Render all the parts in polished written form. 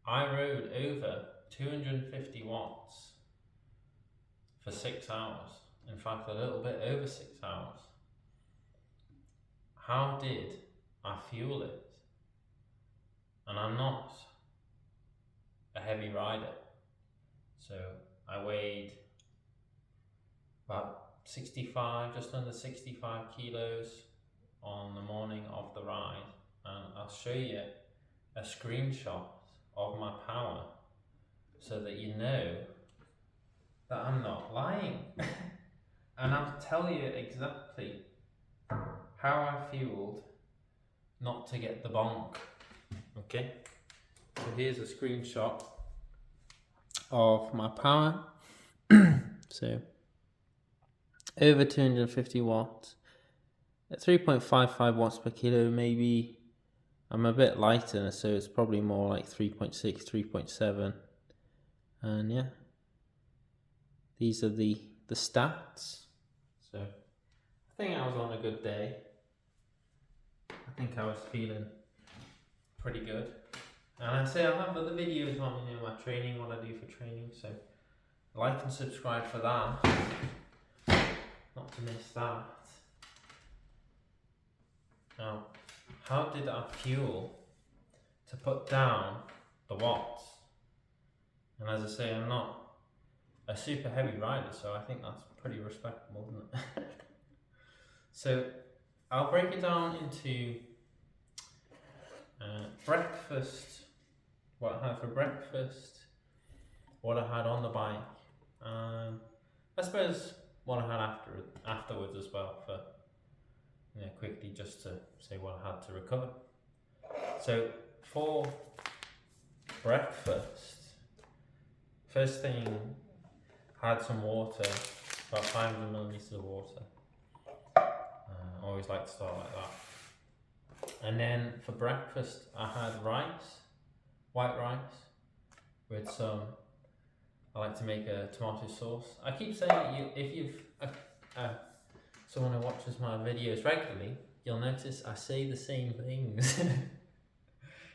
I rode over 250 watts for 6 hours. In fact, a little bit over 6 hours. How did I fuel it? And I'm not a heavy rider. So I weighed about 65, just under 65 kilos on the morning of the ride. And I'll show you a screenshot of my power so that you know that I'm not lying. And I'll tell you exactly how I fueled not to get the bonk. Okay, so here's a screenshot of my power. So over 250 watts at 3.55 watts per kilo. Maybe I'm a bit lighter, so it's probably more like 3.6, 3.7. And yeah, these are the stats. So I think I was on a good day. I think I was feeling pretty good. And I say I'll have other videos on, my training, what I do for training. So like and subscribe for that. Not to miss that. Now, how did I fuel to put down the watts? And as I say, I'm not a super heavy rider, so I think that's pretty respectable, isn't it? So I'll break it down into breakfast, what I had for breakfast, what I had on the bike, and I suppose what I had afterwards as well, for quickly just to say what I had to recover. So for breakfast, first thing, had some water, about 500 milliliters of water. I always like to start like that. And then for breakfast, I had rice, white rice, with some, I like to make a tomato sauce. I keep saying that if you've someone who watches my videos regularly, you'll notice I say the same things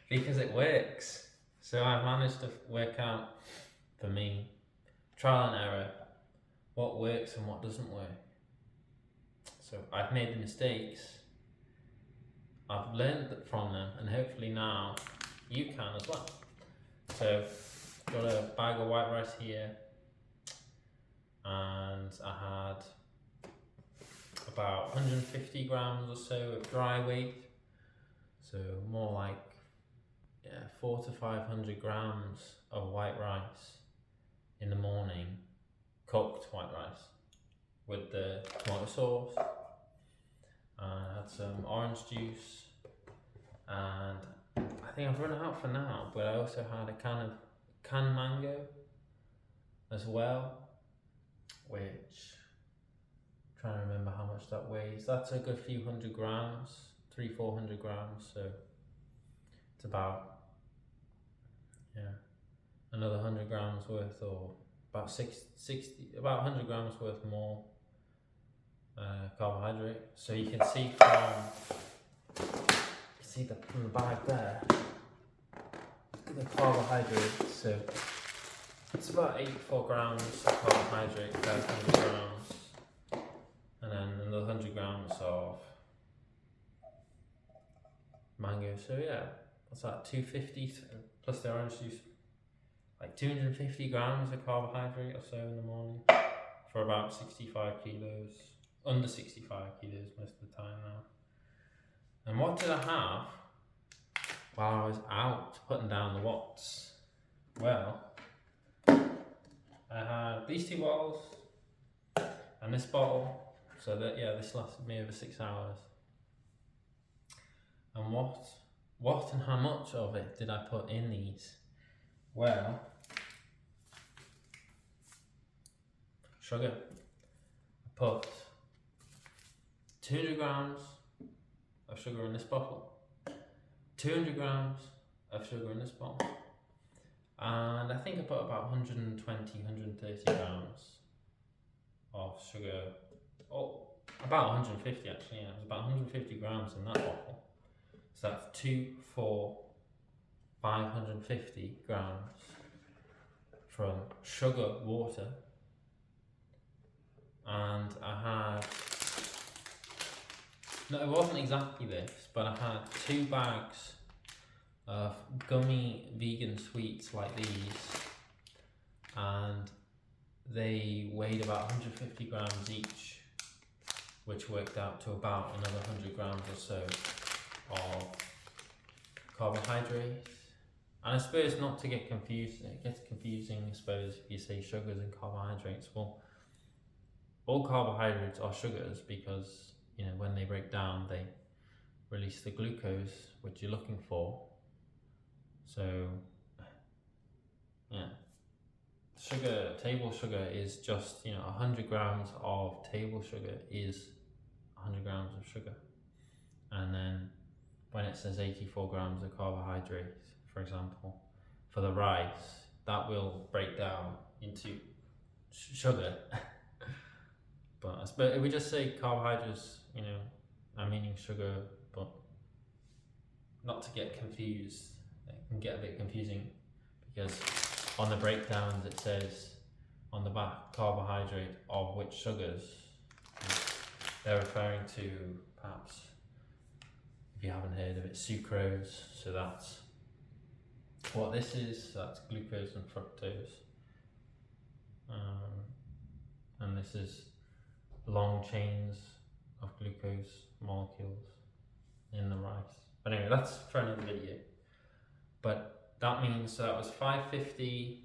because it works. So I've managed to work out, for me, trial and error, what works and what doesn't work. So I've made the mistakes, I've learned from them, and hopefully now you can as well. So got a bag of white rice here, and I had about 150 grams or so of dry weight, so more like 400 to 500 grams of white rice in the morning, cooked white rice with the tomato sauce. I had some orange juice, and I think I've run out for now, but I also had a can of canned mango as well, which, trying to remember how much that weighs. That's a good few hundred grams, 300-400 grams, so it's about another 100 grams worth, or about 60, about 100 grams worth more carbohydrate. So you can see from the bag there, look at the carbohydrates. So it's about 84 grams of carbohydrate per 100 grams, and then another 100 grams of mango. So yeah, what's that, 250 plus the orange juice, like 250 grams of carbohydrate or so in the morning for about 65 kilos, under 65 kilos most of the time now. And what did I have while I was out putting down the watts? Well, I had these two bottles and this bottle, so that this lasted me over 6 hours. And what and how much of it did I put in these? Well, sugar. I put 200 grams of sugar in this bottle, 200 grams of sugar in this bottle, and I think I put about 120, 130 grams of sugar, about 150 actually, it was about 150 grams in that bottle. So that's 2, 4, 550 grams from sugar water, and I had, no, it wasn't exactly this, but I had 2 bags of gummy vegan sweets like these, and they weighed about 150 grams each, which worked out to about another 100 grams or so of carbohydrates. And I suppose, not to get confused, it gets confusing, I suppose, if you say sugars and carbohydrates. Well, all carbohydrates are sugars because, you know, when they break down, they release the glucose, which you're looking for. So, yeah. Sugar, table sugar is just, you know, 100 grams of table sugar is 100 grams of sugar. And then when it says 84 grams of carbohydrates, for example, for the rice, that will break down into sugar. But I suppose if we just say carbohydrates, you know, I'm meaning sugar, but not to get confused. It can get a bit confusing because on the breakdowns it says on the back carbohydrate of which sugars. They're referring to, perhaps, if you haven't heard of it, sucrose. So that's what this is. So that's glucose and fructose. And this is long chains of glucose molecules in the rice. But anyway, that's for another video. But that means that was 550,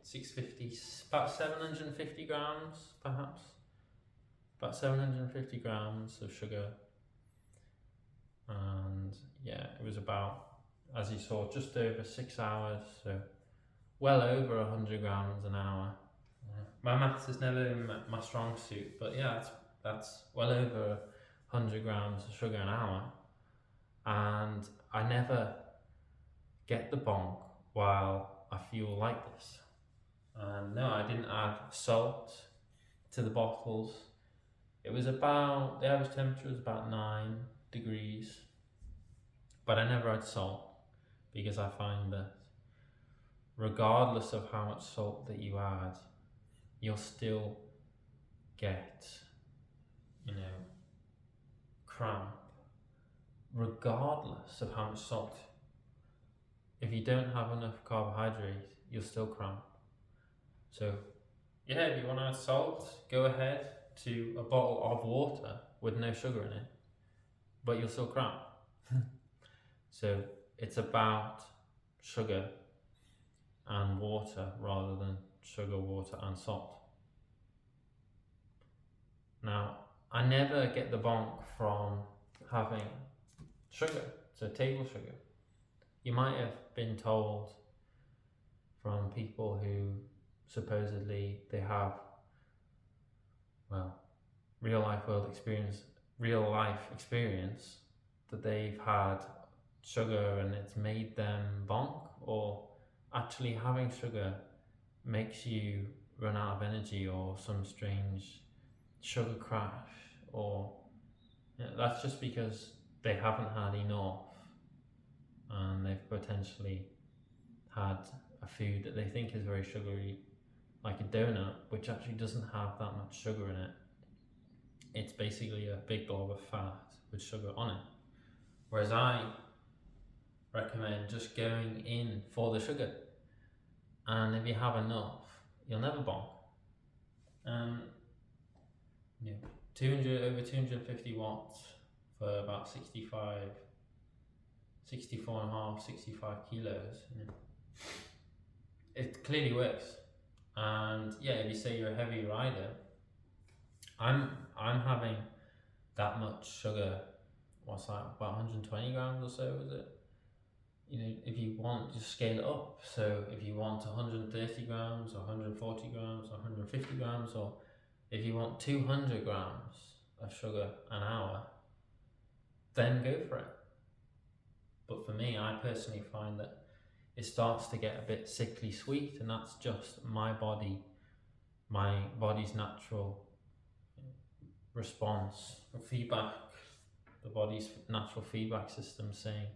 650, about 750 grams perhaps. About 750 grams of sugar. And yeah, it was about, as you saw, just over 6 hours, so well over 100 grams an hour. My maths has never been my strong suit, but yeah, that's well over 100 grams of sugar an hour. And I never get the bonk while I feel like this. And no, I didn't add salt to the bottles. It was about, the average temperature was about 9 degrees, but I never had salt because I find that regardless of how much salt that you add, you'll still get, you know, cramp, regardless of how much salt. If you don't have enough carbohydrate, you'll still cramp. So yeah, if you want to add salt, go ahead to a bottle of water with no sugar in it, but you'll still cramp. So it's about sugar and water rather than sugar, water and salt. Now, I never get the bonk from having sugar, so table sugar. You might have been told from people who supposedly they have, well, real life experience that they've had sugar and it's made them bonk, or actually having sugar makes you run out of energy or some strange sugar crash, or that's just because they haven't had enough and they've potentially had a food that they think is very sugary, like a donut, which actually doesn't have that much sugar in it. It's basically a big blob of fat with sugar on it. Whereas I recommend just going in for the sugar, and if you have enough, you'll never bonk. 250 watts for about 64 and a half, 65 kilos. It clearly works. And yeah, if you say you're a heavy rider, I'm having that much sugar. What's that? About 120 grams or so, is it? You know, if you want, just scale it up. So if you want 130 grams or 140 grams or 150 grams, or if you want 200 grams of sugar an hour, then go for it. But for me, I personally find that it starts to get a bit sickly sweet, and that's just my body's natural response or feedback, the body's natural feedback system saying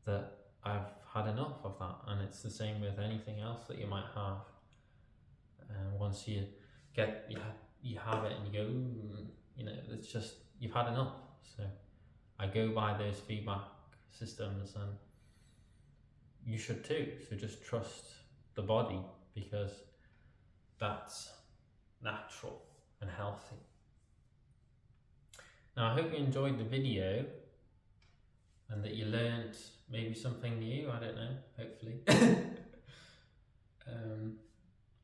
that I've had enough of that. And it's the same with anything else that you might have. And once you have it and you go, it's just, you've had enough. So I go by those feedback systems, and you should too. So just trust the body, because that's natural and healthy. Now I hope you enjoyed the video and that you learned maybe something new, I don't know, hopefully.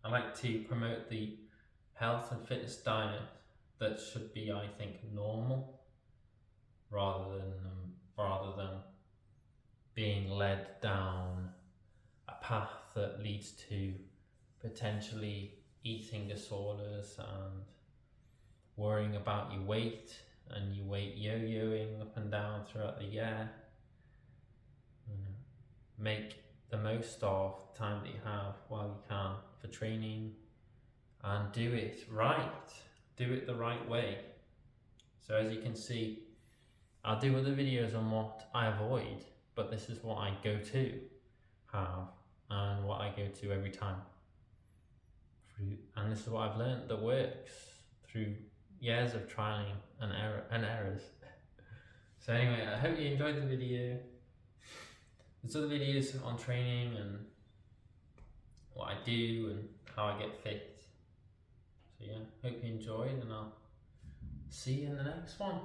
I like to promote the health and fitness diet that should be, I think, normal, rather than being led down a path that leads to potentially eating disorders and worrying about your weight and your weight yo-yoing up and down throughout the year. Make the most of the time that you have while you can for training, and do it right. Do it the right way. So as you can see, I'll do other videos on what I avoid, but this is what I go to have and what I go to every time. And this is what I've learned that works through years of trialing and errors. So anyway, I hope you enjoyed the video. There's other videos on training and what I do and how I get fit. So yeah, hope you enjoyed, and I'll see you in the next one.